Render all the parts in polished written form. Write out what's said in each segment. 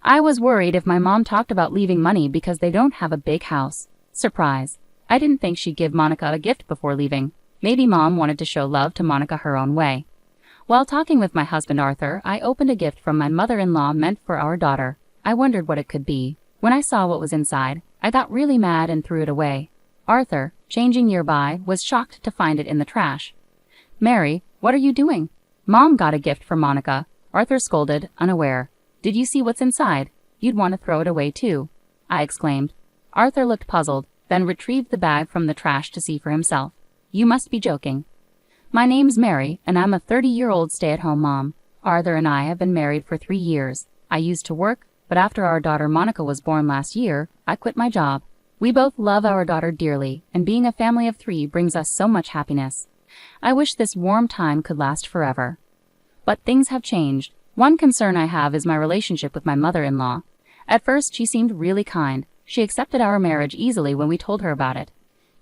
I was worried if my mom talked about leaving money because they don't have a big house. Surprise. I didn't think she'd give Monica a gift before leaving. Maybe Mom wanted to show love to Monica her own way. While talking with my husband Arthur, I opened a gift from my mother-in-law meant for our daughter. I wondered what it could be. When I saw what was inside, I got really mad and threw it away. Arthur, changing nearby, was shocked to find it in the trash. "Mary, what are you doing?" "Mom got a gift for Monica," Arthur scolded, unaware. "Did you see what's inside? You'd want to throw it away too," I exclaimed. Arthur looked puzzled, then retrieved the bag from the trash to see for himself. "You must be joking." "My name's Mary, and I'm a 30-year-old stay-at-home mom. Arthur and I have been married for 3 years. I used to work, but after our daughter Monica was born last year, I quit my job. We both love our daughter dearly, and being a family of 3 brings us so much happiness. I wish this warm time could last forever. But things have changed. One concern I have is my relationship with my mother-in-law. At first, she seemed really kind. She accepted our marriage easily when we told her about it.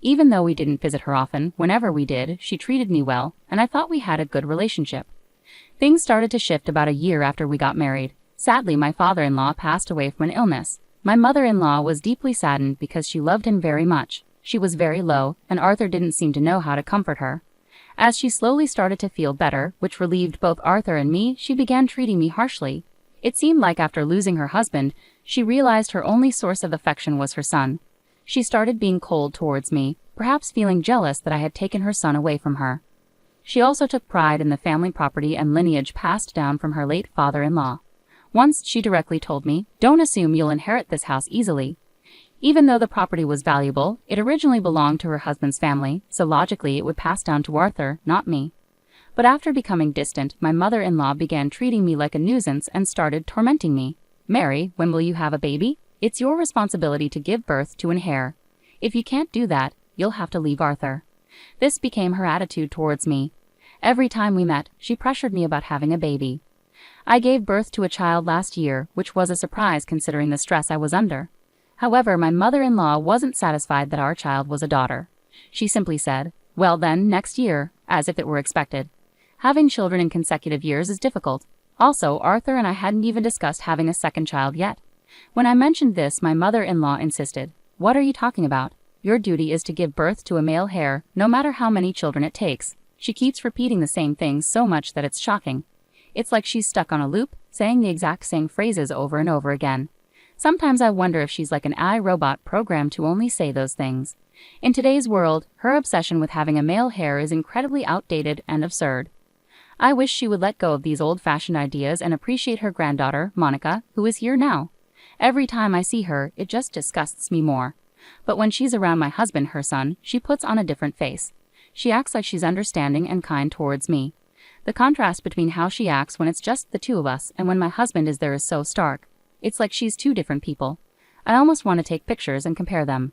Even though we didn't visit her often, whenever we did, she treated me well, and I thought we had a good relationship. Things started to shift about a year after we got married. Sadly, my father-in-law passed away from an illness. My mother-in-law was deeply saddened because she loved him very much. She was very low, and Arthur didn't seem to know how to comfort her. As she slowly started to feel better, which relieved both Arthur and me, she began treating me harshly. It seemed like after losing her husband, she realized her only source of affection was her son. She started being cold towards me, perhaps feeling jealous that I had taken her son away from her. She also took pride in the family property and lineage passed down from her late father-in-law. Once she directly told me, "Don't assume you'll inherit this house easily." Even though the property was valuable, it originally belonged to her husband's family, so logically it would pass down to Arthur, not me. But after becoming distant, my mother-in-law began treating me like a nuisance and started tormenting me. "Mary, when will you have a baby? It's your responsibility to give birth to an heir. If you can't do that, you'll have to leave Arthur." This became her attitude towards me. Every time we met, she pressured me about having a baby. I gave birth to a child last year, which was a surprise considering the stress I was under. However, my mother-in-law wasn't satisfied that our child was a daughter. She simply said, "Well then, next year," as if it were expected. Having children in consecutive years is difficult. Also, Arthur and I hadn't even discussed having a second child yet. When I mentioned this, my mother-in-law insisted, "What are you talking about? Your duty is to give birth to a male heir, no matter how many children it takes." She keeps repeating the same things so much that it's shocking. It's like she's stuck on a loop, saying the exact same phrases over and over again. Sometimes I wonder if she's like an iRobot programmed to only say those things. In today's world, her obsession with having a male heir is incredibly outdated and absurd. I wish she would let go of these old-fashioned ideas and appreciate her granddaughter, Monica, who is here now. Every time I see her, it just disgusts me more. But when she's around my husband, her son, she puts on a different face. She acts like she's understanding and kind towards me. The contrast between how she acts when it's just the 2 of us and when my husband is there is so stark. It's like she's 2 different people. I almost want to take pictures and compare them.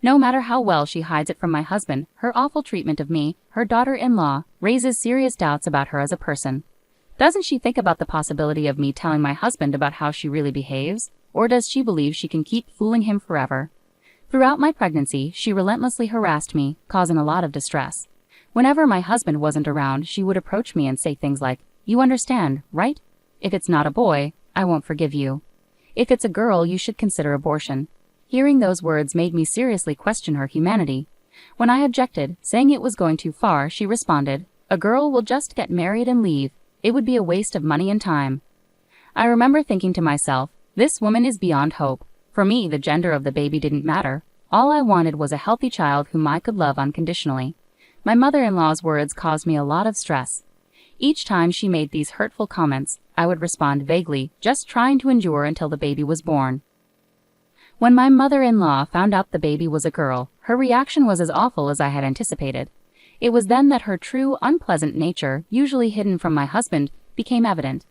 No matter how well she hides it from my husband, her awful treatment of me, her daughter-in-law, raises serious doubts about her as a person. Doesn't she think about the possibility of me telling my husband about how she really behaves? Or does she believe she can keep fooling him forever? Throughout my pregnancy, she relentlessly harassed me, causing a lot of distress. Whenever my husband wasn't around, she would approach me and say things like, "You understand, right? If it's not a boy, I won't forgive you. If it's a girl, you should consider abortion." Hearing those words made me seriously question her humanity. When I objected, saying it was going too far, she responded, "A girl will just get married and leave. It would be a waste of money and time." I remember thinking to myself, this woman is beyond hope. For me, the gender of the baby didn't matter. All I wanted was a healthy child whom I could love unconditionally. My mother-in-law's words caused me a lot of stress. Each time she made these hurtful comments, I would respond vaguely, just trying to endure until the baby was born. When my mother-in-law found out the baby was a girl, her reaction was as awful as I had anticipated. It was then that her true, unpleasant nature, usually hidden from my husband, became evident.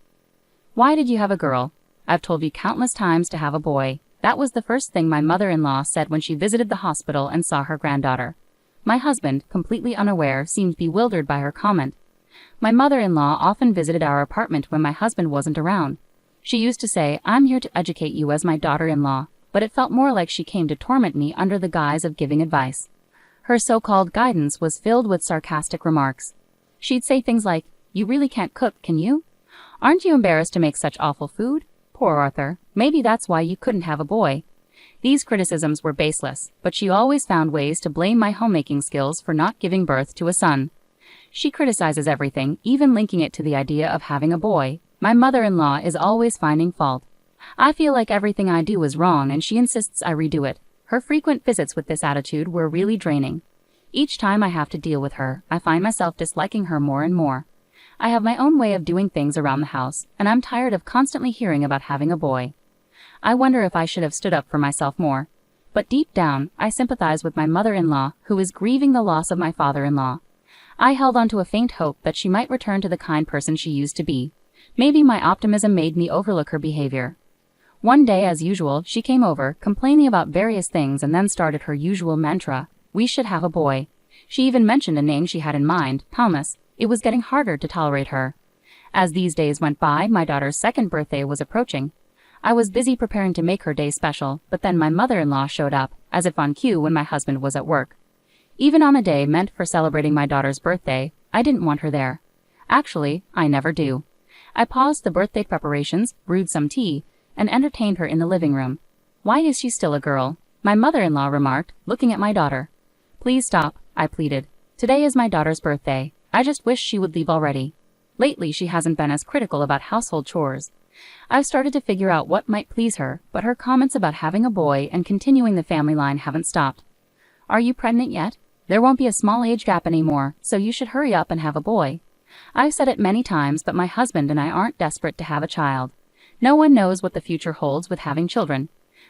"Why did you have a girl? I've told you countless times to have a boy." That was the first thing my mother-in-law said when she visited the hospital and saw her granddaughter. My husband, completely unaware, seemed bewildered by her comment. My mother-in-law often visited our apartment when my husband wasn't around. She used to say, "I'm here to educate you as my daughter-in-law," but it felt more like she came to torment me under the guise of giving advice. Her so-called guidance was filled with sarcastic remarks. She'd say things like, "You really can't cook, can you? Aren't you embarrassed to make such awful food? Poor Arthur, maybe that's why you couldn't have a boy. These criticisms were baseless, but she always found ways to blame my homemaking skills for not giving birth to a son. She criticizes everything, even linking it to the idea of having a boy. My mother-in-law is always finding fault. I feel like everything I do is wrong and she insists I redo it. Her frequent visits with this attitude were really draining. Each time I have to deal with her, I find myself disliking her more and more. I have my own way of doing things around the house, and I'm tired of constantly hearing about having a boy. I wonder if I should have stood up for myself more. But deep down, I sympathize with my mother-in-law, who is grieving the loss of my father-in-law. I held on to a faint hope that she might return to the kind person she used to be. Maybe my optimism made me overlook her behavior. One day, as usual, she came over, complaining about various things, and then started her usual mantra: we should have a boy. She even mentioned a name she had in mind, Thomas. It was getting harder to tolerate her. As these days went by, my daughter's second birthday was approaching. I was busy preparing to make her day special, but then my mother-in-law showed up, as if on cue when my husband was at work. Even on a day meant for celebrating my daughter's birthday, I didn't want her there. Actually, I never do. I paused the birthday preparations, brewed some tea, and entertained her in the living room. Why is she still a girl? My mother-in-law remarked, looking at my daughter. Please stop, I pleaded. Today is my daughter's birthday. I just wish she would leave already. Lately she hasn't been as critical about household chores. I've started to figure out what might please her, but her comments about having a boy and continuing the family line haven't stopped. Are you pregnant yet? There won't be a small age gap anymore, so you should hurry up and have a boy. I've said it many times, but my husband and I aren't desperate to have a child. No one knows what the future holds with having children.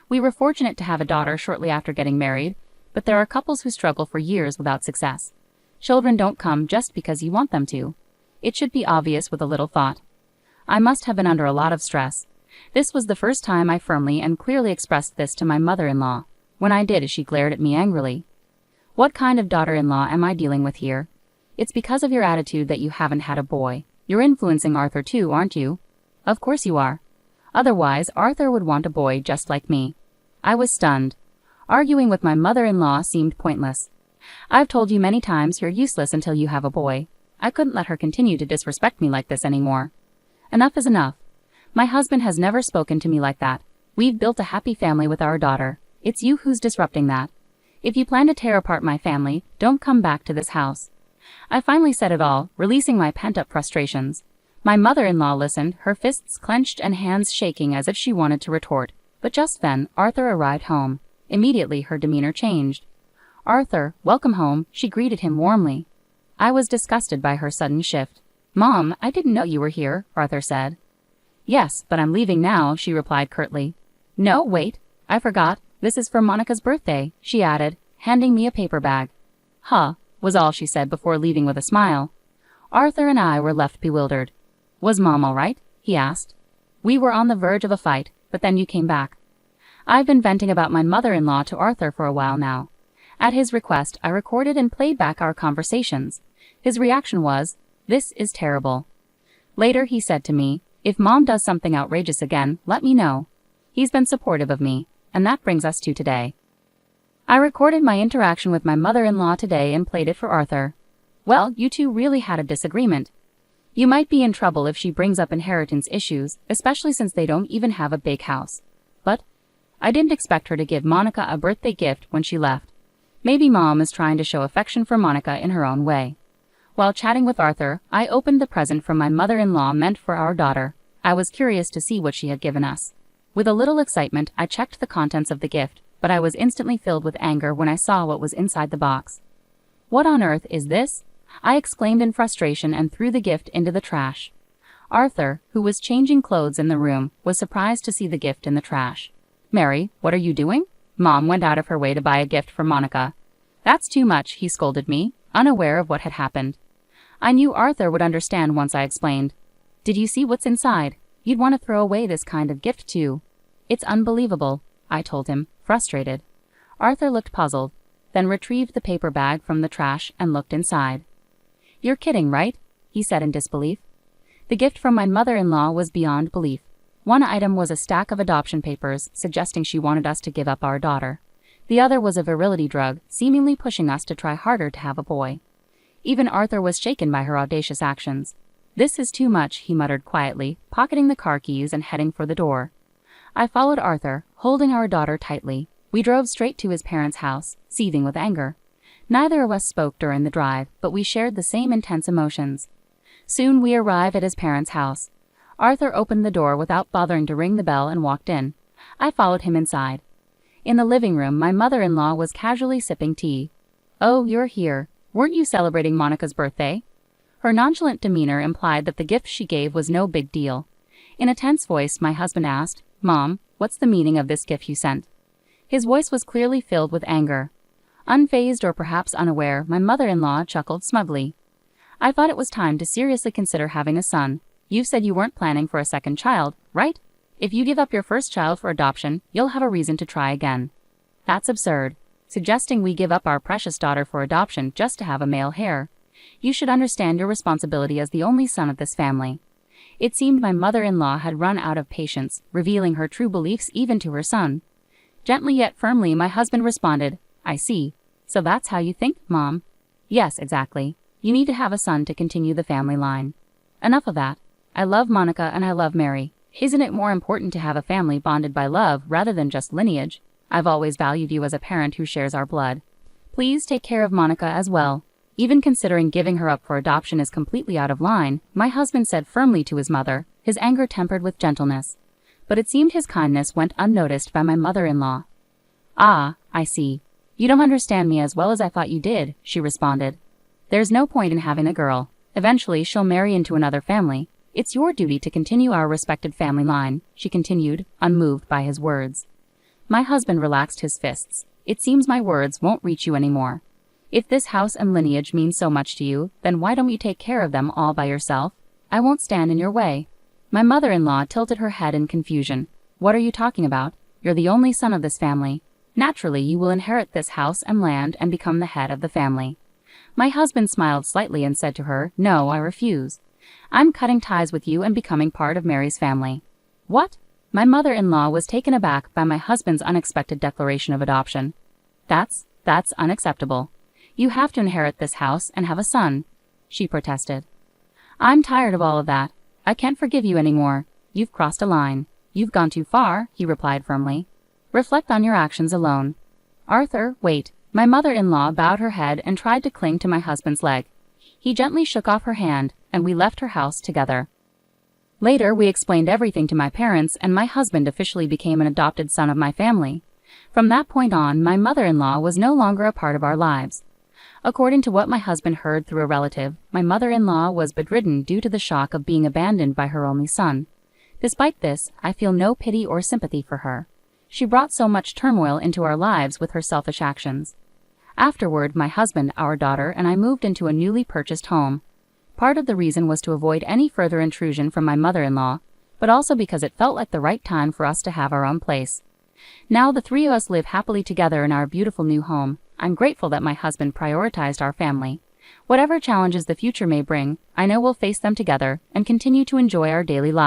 We were fortunate to have a daughter shortly after getting married, but there are couples who struggle for years without success. Children don't come just because you want them to. It should be obvious with a little thought. I must have been under a lot of stress. This was the first time I firmly and clearly expressed this to my mother-in-law. When I did, she glared at me angrily. What kind of daughter-in-law am I dealing with here? It's because of your attitude that you haven't had a boy. You're influencing Arthur too, aren't you? Of course you are. Otherwise, Arthur would want a boy just like me. I was stunned. Arguing with my mother-in-law seemed pointless. I've told you many times you're useless until you have a boy. I couldn't let her continue to disrespect me like this anymore. Enough is enough. My husband has never spoken to me like that. We've built a happy family with our daughter. It's you who's disrupting that. If you plan to tear apart my family, don't come back to this house. I finally said it all, releasing my pent-up frustrations. My mother-in-law listened, her fists clenched and hands shaking as if she wanted to retort. But just then, Arthur arrived home. Immediately, her demeanor changed. Arthur, welcome home, she greeted him warmly. I was disgusted by her sudden shift. Mom, I didn't know you were here, Arthur said. Yes, but I'm leaving now, she replied curtly. No, wait, I forgot. This is for Monica's birthday, she added, handing me a paper bag. Huh, was all she said before leaving with a smile. Arthur and I were left bewildered. Was Mom all right? He asked. We were on the verge of a fight, but then you came back. I've been venting about my mother-in-law to Arthur for a while now. At his request, I recorded and played back our conversations. His reaction was, "This is terrible." Later he said to me, "If Mom does something outrageous again, let me know." He's been supportive of me, and that brings us to today. I recorded my interaction with my mother-in-law today and played it for Arthur. Well, you two really had a disagreement. You might be in trouble if she brings up inheritance issues, especially since they don't even have a big house. But I didn't expect her to give Monica a birthday gift when she left. Maybe Mom is trying to show affection for Monica in her own way. While chatting with Arthur, I opened the present from my mother-in-law meant for our daughter. I was curious to see what she had given us. With a little excitement, I checked the contents of the gift, but I was instantly filled with anger when I saw what was inside the box. What on earth is this? I exclaimed in frustration and threw the gift into the trash. Arthur, who was changing clothes in the room, was surprised to see the gift in the trash. Mary, what are you doing? Mom went out of her way to buy a gift for Monica. That's too much, he scolded me, unaware of what had happened. I knew Arthur would understand once I explained. Did you see what's inside? You'd want to throw away this kind of gift too. It's unbelievable, I told him, frustrated. Arthur looked puzzled, then retrieved the paper bag from the trash and looked inside. You're kidding, right? He said in disbelief. The gift from my mother-in-law was beyond belief. One item was a stack of adoption papers, suggesting she wanted us to give up our daughter. The other was a virility drug, seemingly pushing us to try harder to have a boy. Even Arthur was shaken by her audacious actions. "This is too much," he muttered quietly, pocketing the car keys and heading for the door. I followed Arthur, holding our daughter tightly. We drove straight to his parents' house, seething with anger. Neither of us spoke during the drive, but we shared the same intense emotions. Soon we arrived at his parents' house. Arthur opened the door without bothering to ring the bell and walked in. I followed him inside. In the living room, my mother-in-law was casually sipping tea. "Oh, you're here. Weren't you celebrating Monica's birthday?" Her nonchalant demeanor implied that the gift she gave was no big deal. In a tense voice, my husband asked, "Mom, what's the meaning of this gift you sent?" His voice was clearly filled with anger. Unfazed or perhaps unaware, my mother-in-law chuckled smugly. "I thought it was time to seriously consider having a son. You said you weren't planning for a second child, right? If you give up your first child for adoption, you'll have a reason to try again." "That's absurd. Suggesting we give up our precious daughter for adoption just to have a male heir. You should understand your responsibility as the only son of this family." It seemed my mother-in-law had run out of patience, revealing her true beliefs even to her son. Gently yet firmly, my husband responded, "I see. So that's how you think, Mom?" "Yes, exactly. You need to have a son to continue the family line." "Enough of that. I love Monica and I love Mary. Isn't it more important to have a family bonded by love rather than just lineage? I've always valued you as a parent who shares our blood. Please take care of Monica as well." Even considering giving her up for adoption is completely out of line, my husband said firmly to his mother, his anger tempered with gentleness. But it seemed his kindness went unnoticed by my mother-in-law. "Ah, I see. You don't understand me as well as I thought you did," she responded. "There's no point in having a girl. Eventually she'll marry into another family. It's your duty to continue our respected family line," she continued, unmoved by his words. My husband relaxed his fists. "It seems my words won't reach you anymore. If this house and lineage mean so much to you, then why don't you take care of them all by yourself? I won't stand in your way." My mother-in-law tilted her head in confusion. "What are you talking about? You're the only son of this family. Naturally, you will inherit this house and land and become the head of the family." My husband smiled slightly and said to her, "No, I refuse. I'm cutting ties with you and becoming part of Mary's family." "What?" My mother-in-law was taken aback by my husband's unexpected declaration of adoption. That's unacceptable. You have to inherit this house and have a son," she protested. "I'm tired of all of that. I can't forgive you anymore. You've crossed a line. You've gone too far," he replied firmly. "Reflect on your actions alone." "Arthur, wait." My mother-in-law bowed her head and tried to cling to my husband's leg. He gently shook off her hand, and we left her house together. Later, we explained everything to my parents, and my husband officially became an adopted son of my family. From that point on, my mother-in-law was no longer a part of our lives. According to what my husband heard through a relative, my mother-in-law was bedridden due to the shock of being abandoned by her only son. Despite this, I feel no pity or sympathy for her. She brought so much turmoil into our lives with her selfish actions. Afterward, my husband, our daughter, and I moved into a newly purchased home. Part of the reason was to avoid any further intrusion from my mother-in-law, but also because it felt like the right time for us to have our own place. Now the three of us live happily together in our beautiful new home. I'm grateful that my husband prioritized our family. Whatever challenges the future may bring, I know we'll face them together and continue to enjoy our daily lives.